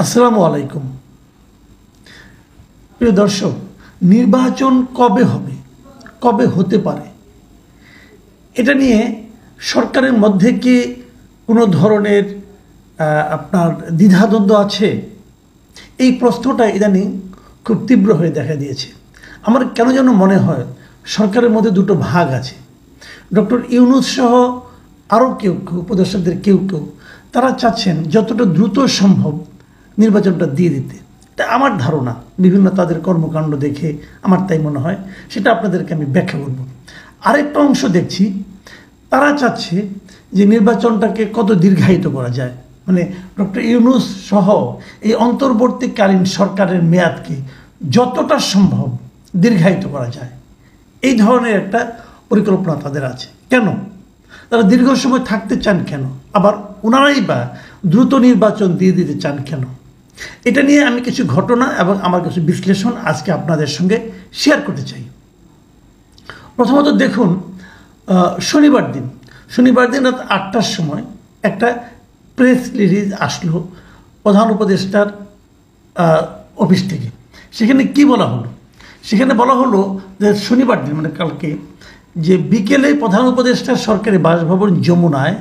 আসসালামু আলাইকুম। প্রিয় দর্শক, নির্বাচন কবে হবে, কবে হতে পারে, এটা নিয়ে সরকারের মধ্যে কি কোনো ধরনের আপনার দ্বিধাদ্বন্দ্ব আছে? এই প্রশ্নটা ইদানিং খুব তীব্র হয়ে দেখা দিয়েছে। আমার কেন যেন মনে হয় সরকারের মধ্যে দুটো ভাগ আছে। ডক্টর ইউনূস সহ আরও কেউ উপদেষ্টাদের কেউ তারা চাচ্ছেন যতটা দ্রুত সম্ভব নির্বাচনটা দিয়ে দিতে। এটা আমার ধারণা, বিভিন্ন তাদের কর্মকাণ্ড দেখে আমার তাই মনে হয়, সেটা আপনাদেরকে আমি ব্যাখ্যা করব। আরেকটা অংশ দেখছি, তারা চাচ্ছে যে নির্বাচনটাকে কত দীর্ঘায়িত করা যায়, মানে ডক্টর ইউনূস সহ এই অন্তর্বর্তীকালীন সরকারের মেয়াদকে যতটা সম্ভব দীর্ঘায়িত করা যায়, এই ধরনের একটা পরিকল্পনা তাদের আছে। কেন তারা দীর্ঘ সময় থাকতে চান, কেন আবার ওনারাই বা দ্রুত নির্বাচন দিয়ে দিতে চান কেন? এটা নিয়ে আমি কিছু ঘটনা এবং আমার কিছু বিশ্লেষণ আজকে আপনাদের সঙ্গে শেয়ার করতে চাই। প্রথমত দেখুন, শনিবার দিন রাত 8টার সময় একটা প্রেস রিলিজ আসলো প্রধান উপদেষ্টার অফিস থেকে। সেখানে কি বলা হলো? সেখানে বলা হলো যে শনিবার দিন মানে কালকে, যে বিকেলে প্রধান উপদেষ্টার সরকারি বাসভবন যমুনায়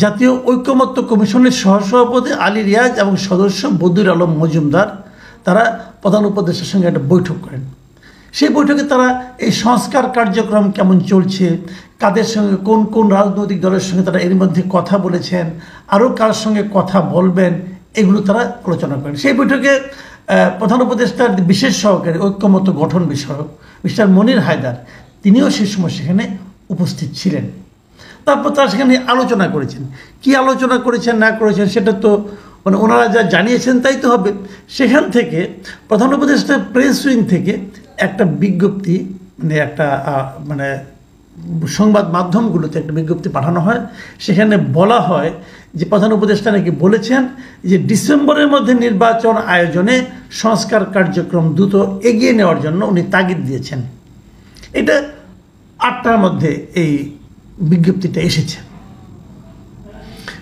জাতীয় ঐকমত্য কমিশনের সহসভাপতি আলী রিয়াজ এবং সদস্য বদিউল আলম মজুমদার তারা প্রধান উপদেষ্টার সঙ্গে একটা বৈঠক করেন। সেই বৈঠকে তারা এই সংস্কার কার্যক্রম কেমন চলছে, কাদের সঙ্গে কোন কোন রাজনৈতিক দলের সঙ্গে তারা এর মধ্যে কথা বলেছেন, আরও কার সঙ্গে কথা বলবেন, এগুলো তারা আলোচনা করেন। সেই বৈঠকে প্রধান উপদেষ্টার বিশেষ সহকারী ঐকমত্য গঠন বিষয়ক মিস্টার মনির হায়দার, তিনিও সেই সময় সেখানে উপস্থিত ছিলেন। তারপর তারা সেখানে আলোচনা করেছেন। কি আলোচনা করেছেন না করেছেন সেটা তো মানে ওনারা যা জানিয়েছেন তাই তো হবে। সেখান থেকে প্রধান উপদেষ্টা প্রেস উইং থেকে একটা বিজ্ঞপ্তি, মানে সংবাদ মাধ্যমগুলোতে একটা বিজ্ঞপ্তি পাঠানো হয়। সেখানে বলা হয় যে প্রধান উপদেষ্টা নাকি বলেছেন যে ডিসেম্বরের মধ্যে নির্বাচন আয়োজনে সংস্কার কার্যক্রম দ্রুত এগিয়ে নেওয়ার জন্য উনি তাগিদ দিয়েছেন। এটা 8টার মধ্যে এই বিজ্ঞপ্তিটা এসেছে।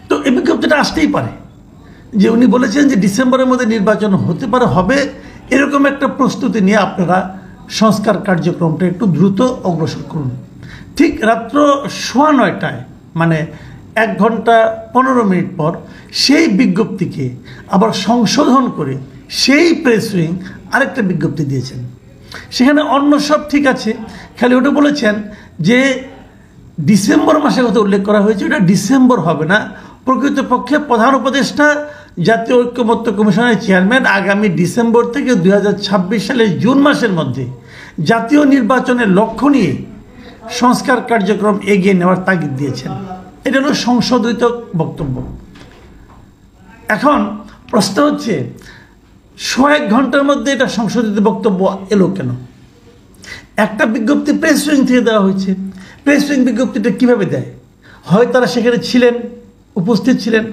তো এই বিজ্ঞপ্তিটা আসতেই পারে যে উনি বলেছেন যে ডিসেম্বরের মধ্যে নির্বাচন হতে পারে, হবে এরকম একটা প্রস্তুতি নিয়ে আপনারা সংস্কার কার্যক্রমটা একটু দ্রুত অগ্রসর করুন। ঠিক রাত্র 9:15 মানে 1 ঘন্টা 15 মিনিট পর সেই বিজ্ঞপ্তিকে আবার সংশোধন করে সেই প্রেস উইং আরেকটা বিজ্ঞপ্তি দিয়েছেন। সেখানে অন্য সব ঠিক আছে, খালি ওটা বলেছেন যে ডিসেম্বর মাসের কথা উল্লেখ করা হয়েছে, ওটা ডিসেম্বর হবে না। প্রকৃতপক্ষে প্রধান উপদেষ্টা জাতীয় ঐকমত্য কমিশনের চেয়ারম্যান আগামী ডিসেম্বর থেকে 2026 সালের জুন মাসের মধ্যে জাতীয় নির্বাচনের লক্ষ্য নিয়ে সংস্কার কার্যক্রম এগিয়ে নেওয়ার তাগিদ দিয়েছেন। এটা হলো সংশোধিত বক্তব্য। এখন প্রশ্ন হচ্ছে, 1 ঘন্টার মধ্যে এটা সংশোধিত বক্তব্য এলো কেন? একটা বিজ্ঞপ্তি প্রেস উইং থেকে দেওয়া হয়েছে। প্রেস উইং বিজ্ঞপ্তিটা কীভাবে দেয়? হয় তারা সেখানে ছিলেন, উপস্থিত ছিলেন,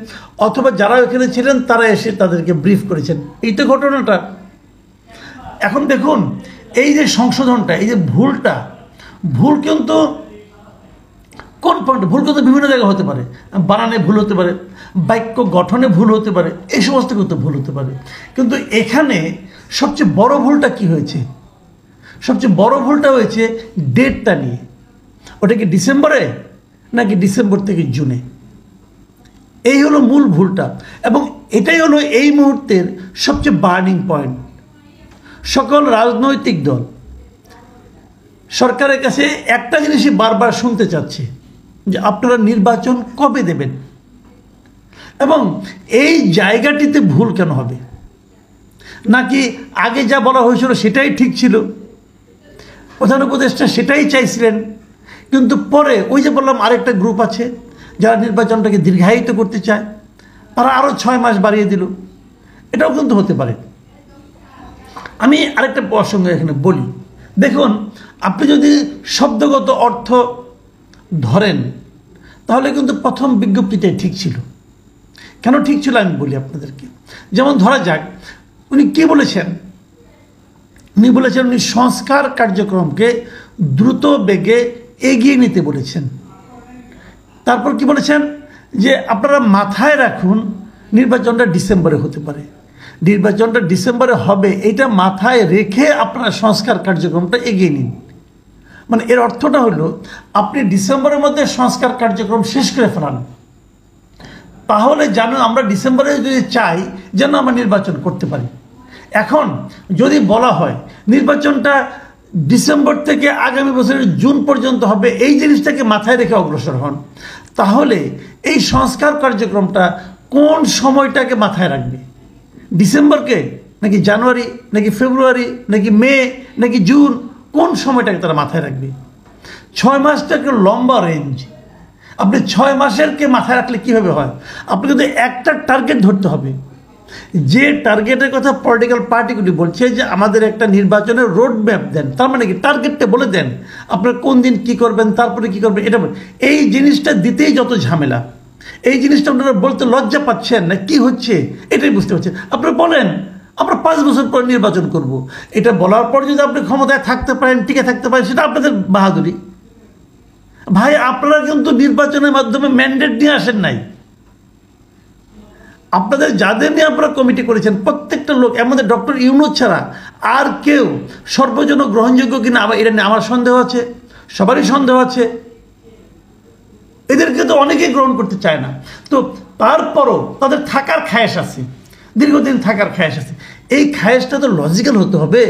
অথবা যারা ওখানে ছিলেন তারা এসে তাদেরকে ব্রিফ করেছেন। এই তো ঘটনাটা। এখন দেখুন, এই যে সংশোধনটা, এই যে ভুল কিন্তু কোন পয়েন্টে ভুল কিন্তু বিভিন্ন জায়গায় হতে পারে। বানানে ভুল হতে পারে, বাক্য গঠনে ভুল হতে পারে, এই সমস্ত কিন্তু ভুল হতে পারে। কিন্তু এখানে সবচেয়ে বড় ভুলটা কি হয়েছে? সবচেয়ে বড় ভুলটা হয়েছে ডেটটা নিয়ে। ওটা কি ডিসেম্বরে নাকি ডিসেম্বর থেকে জুনে? এই হলো মূল ভুলটা, এবং এটাই হলো এই মুহূর্তের সবচেয়ে বার্নিং পয়েন্ট। সকল রাজনৈতিক দল সরকারের কাছে একটা জিনিসই বারবার শুনতে চাচ্ছে যে আপনারা নির্বাচন কবে দেবেন, এবং এই জায়গাটিতে ভুল কেন হবে? নাকি আগে যা বলা হয়েছিল সেটাই ঠিক ছিল, প্রধান উপদেষ্টা সেটাই চাইছিলেন, কিন্তু পরে ওই যে বললাম আরেকটা গ্রুপ আছে যারা নির্বাচনটাকে দীর্ঘায়িত করতে চায়, তারা আরও 6 মাস বাড়িয়ে দিল। এটাও কিন্তু হতে পারে। আমি আরেকটা প্রসঙ্গ এখানে বলি। দেখুন, আপনি যদি শব্দগত অর্থ ধরেন তাহলে কিন্তু প্রথম বিজ্ঞপ্তিটাই ঠিক ছিল। কেন ঠিক ছিল আমি বলি আপনাদেরকে। যেমন ধরা যাক, উনি কি বলেছেন? উনি বলেছেন উনি সংস্কার কার্যক্রমকে দ্রুত বেগে এগিয়ে নিতে বলেছেন। তারপর কি বলেছেন? যে আপনারা মাথায় রাখুন নির্বাচনটা ডিসেম্বরে হতে পারে। নির্বাচনটা ডিসেম্বরে হবে, এটা মাথায় রেখে আপনারা সংস্কার কার্যক্রমটা এগিয়ে নিন। মানে এর অর্থটা হলো আপনি ডিসেম্বরের মধ্যে সংস্কার কার্যক্রম শেষ করে ফেলান, তাহলে যেন আমরা ডিসেম্বরে যদি চাই যেন আমরা নির্বাচন করতে পারি। এখন যদি বলা হয় নির্বাচনটা ডিসেম্বর থেকে আগামী বছরের জুন পর্যন্ত হবে, এই জিনিসটাকে মাথায় রেখে অগ্রসর হন, তাহলে এই সংস্কার কার্যক্রমটা কোন সময়টাকে মাথায় রাখবে? ডিসেম্বরকে, নাকি জানুয়ারি, নাকি ফেব্রুয়ারি, নাকি মে, নাকি জুন? কোন সময়টাকে তারা মাথায় রাখবে? 6 মাসটা একটা লম্বা রেঞ্জ। আপনি 6 মাসেরকে মাথায় রাখলে কীভাবে হয়? আপনি কিন্তু একটা টার্গেট ধরতে হবে, যে টার্গেটের কথা পলিটিক্যাল পার্টিগুলি বলছে যে আমাদের একটা নির্বাচনের রোড ম্যাপ দেন, তার মানে কি টার্গেটটা বলে দেন, আপনার কোন দিন কি করবেন, তারপরে কি করবেন, এটা এই জিনিসটা দিতেই যত ঝামেলা। এই জিনিসটা আপনারা বলতে লজ্জা পাচ্ছেন না, কি হচ্ছে এটাই বুঝতে পারছেন। আপনারা বলেন আমরা 5 বছর পর নির্বাচন করব, এটা বলার পর যদি আপনি ক্ষমতায় থাকতে পারেন, টিকে থাকতে পারেন, সেটা আপনাদের বাহাদুরি। ভাই, আপনারা কিন্তু নির্বাচনের মাধ্যমে ম্যান্ডেট নিয়ে আসেন নাই। আপনাদের যাদের নিয়ে আপনারা কমিটি করেছেন প্রত্যেকটা লোক, এর মধ্যে ডক্টর ইউনূস ছাড়া আর কেউ সর্বজন গ্রহণযোগ্য কিনা এটা নিয়ে আমার সন্দেহ আছে, সবারই সন্দেহ আছে। এদেরকে তো অনেকেই গ্রহণ করতে চায় না, তো তারপরও তাদের থাকার খায়েশ আছে, দীর্ঘদিন থাকার খায়েশ আছে। এই খায়েশটা তো লজিক্যাল হতে হবে।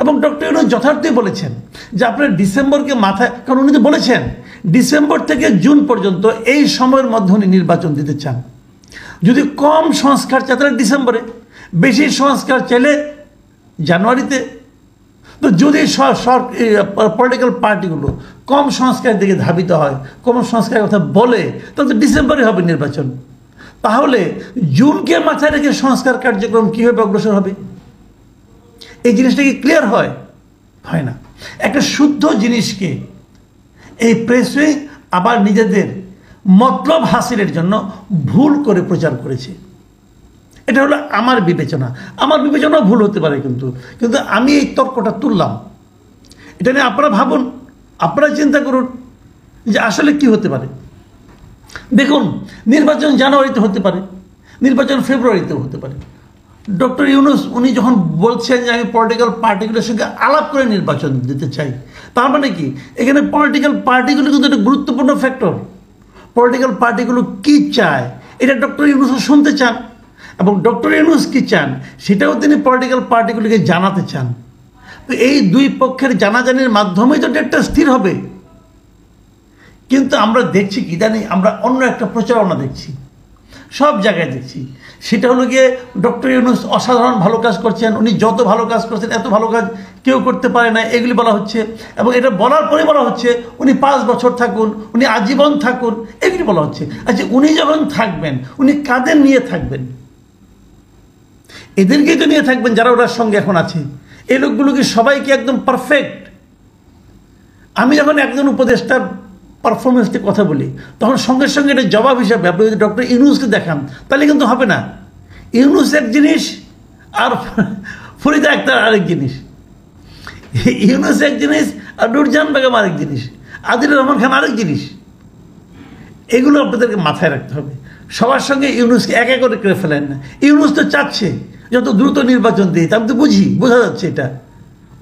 এবং ডক্টর ইউনূস যথার্থই বলেছেন যে আপনার ডিসেম্বরকে মাথায়, কারণ উনি তো বলেছেন ডিসেম্বর থেকে জুন পর্যন্ত এই সময়ের মধ্যে উনি নির্বাচন দিতে চান। যদি কম সংস্কার চায় তাহলে ডিসেম্বরে, বেশি সংস্কার চাইলে জানুয়ারিতে। তো যদি পলিটিক্যাল পার্টিগুলো কম সংস্কারের দিকে ধাবিত হয়, কম সংস্কারের কথা বলে, তাহলে তো ডিসেম্বরে হবে নির্বাচন। তাহলে জুনকে মাথায় রেখে সংস্কার কার্যক্রম কীভাবে অগ্রসর হবে? এই জিনিসটা কি ক্লিয়ার হয়? হয় না। একটা শুদ্ধ জিনিসকে এই প্রেসে আবার নিজেদের মতলব হাসিলের জন্য ভুল করে প্রচার করেছে। এটা হলো আমার বিবেচনা। আমার বিবেচনাও ভুল হতে পারে, কিন্তু আমি এই তর্কটা তুললাম। এটা নিয়ে আপনারা ভাবুন, আপনারা চিন্তা করুন যে আসলে কি হতে পারে। দেখুন, নির্বাচন জানুয়ারিতে হতে পারে, নির্বাচন ফেব্রুয়ারিতেও হতে পারে। ডক্টর ইউনূস উনি যখন বলছেন যে আমি পলিটিক্যাল পার্টিগুলোর সঙ্গে আলাপ করে নির্বাচন দিতে চাই, তার মানে কি এখানে পলিটিক্যাল পার্টিগুলো কিন্তু একটা গুরুত্বপূর্ণ ফ্যাক্টর। পলিটিক্যাল পার্টিগুলো কি চায় এটা ডক্টর ইউনূস শুনতে চান, এবং ডক্টর ইউনূস কি চান সেটাও তিনি পলিটিক্যাল পার্টিগুলিকে জানাতে চান। তো এই দুই পক্ষের জানাজানির মাধ্যমেই তো ডেটটা স্থির হবে। কিন্তু আমরা দেখছি কি জানি, আমরা অন্য একটা প্রচারণা দেখছি, সব জায়গায় দেখছি। সেটা হলো গিয়ে ডক্টর ইউনূস অসাধারণ ভালো কাজ করছেন, উনি যত ভালো কাজ করছেন এত ভালো কাজ কেউ করতে পারে না, এগুলি বলা হচ্ছে। এবং এটা বলার পরে বলা হচ্ছে উনি 5 বছর থাকুন, উনি আজীবন থাকুন, এগুলি বলা হচ্ছে। আচ্ছা, উনি যখন থাকবেন উনি কাদের নিয়ে থাকবেন? এদেরকেই তো নিয়ে থাকবেন যারা ওনার সঙ্গে এখন আছে। এই লোকগুলো কি সবাই কি একদম পারফেক্ট? আমি যখন একজন উপদেষ্টার পারফরমেন্স নিয়ে কথা বলি, তখন সঙ্গে সঙ্গে এটা জবাব হিসাবে আপনি যদি ডক্টর ইউনূসকে দেখান তাহলে কিন্তু হবে না। ইউনূস এক জিনিস আর ফরিদা আক্তার আরেক জিনিস, ইউনূস এক জিনিস আর নূরজাহান বেগম আরেক জিনিস, আদিলুর রহমান খান আরেক জিনিস। এগুলো আপনাদেরকে মাথায় রাখতে হবে। সবার সঙ্গে ইউনূসকে এক এক করে ফেলেন না। ইউনূস তো চাচ্ছে যত দ্রুত নির্বাচন দিই, আমি তো বোঝা যাচ্ছে এটা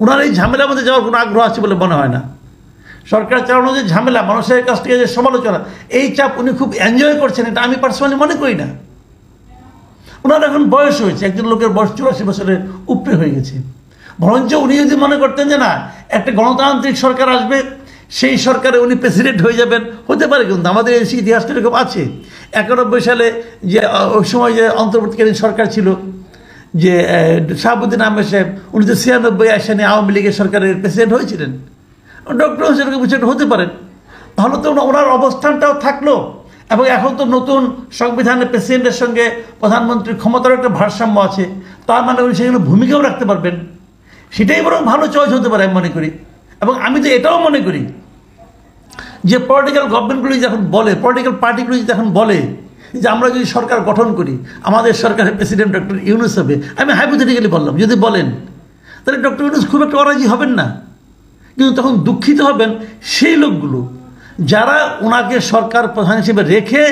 ওনার এই ঝামেলার মধ্যে যাওয়ার কোনো আগ্রহ আছে বলে মনে হয় না। সরকার চালানো যে ঝামেলা, মানুষের কাছ থেকে যে সমালোচনা, এই চাপ উনি খুব এনজয় করছেন, এটা আমি পার্সোনালি মনে করি না। ওনার এখন বয়স হয়েছে, একজন লোকের বয়স 84 বছরের উপরে হয়ে গেছে। বরঞ্চ উনি যদি মনে করতেন যে না একটা গণতান্ত্রিক সরকার আসবে, সেই সরকারে উনি প্রেসিডেন্ট হয়ে যাবেন, হতে পারে। কিন্তু আমাদের এই ইতিহাসটা এরকম আছে। 91 সালে যে ওই সময় যে অন্তর্বর্তীকালীন সরকার ছিল, যে শাহাবুদ্দিন আহমেদ সাহেব, 1996 সালে আওয়ামী লীগের সরকারের প্রেসিডেন্ট হয়েছিলেন। ডক্টর সেরকম কিছু হতে পারেন, তাহলে তো ওনার অবস্থানটাও থাকলো। এবং এখন তো নতুন সংবিধানের প্রেসিডেন্টের সঙ্গে প্রধানমন্ত্রীর ক্ষমতার একটা ভারসাম্য আছে, তার মানে উনি সেগুলো ভূমিকাও রাখতে পারবেন। সেটাই বরং ভালো চয়েস হতে পারে আমি মনে করি। এবং আমি তো এটাও মনে করি যে পলিটিক্যাল গভর্নমেন্টগুলি যখন বলে, পলিটিক্যাল পার্টিগুলি যখন বলে যে আমরা যদি সরকার গঠন করি, আমাদের সরকারের প্রেসিডেন্ট ডক্টর ইউনূস হবে, আমি হাইপোথেটিক্যালি বললাম, যদি বলেন তাহলে ডক্টর ইউনূস খুব একটা অরাজি হবেন না। কিন্তু তখন দুঃখিত হবেন সেই লোকগুলো যারা ওনাকে সরকার প্রধান হিসেবে রেখে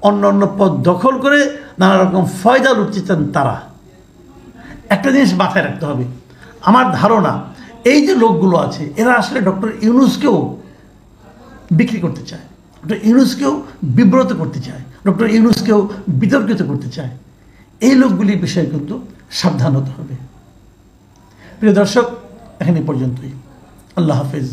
অন্য অন্য পদ দখল করে নানা রকম ফয়দা লুটতে চান তারা। একটা জিনিস মাথায় রাখতে হবে, আমার ধারণা এই যে লোকগুলো আছে এরা আসলে ডক্টর ইউনূসকেও বিক্রি করতে চায়, ডক্টর ইউনূসকেও বিব্রত করতে চায়, ডক্টর ইউনূসকেও বিতর্কিত করতে চায়। এই লোকগুলির বিষয়ে কিন্তু সাবধান হতে হবে। প্রিয় দর্শক, এখানে পর্যন্তই। আল্লাহ হাফেজ।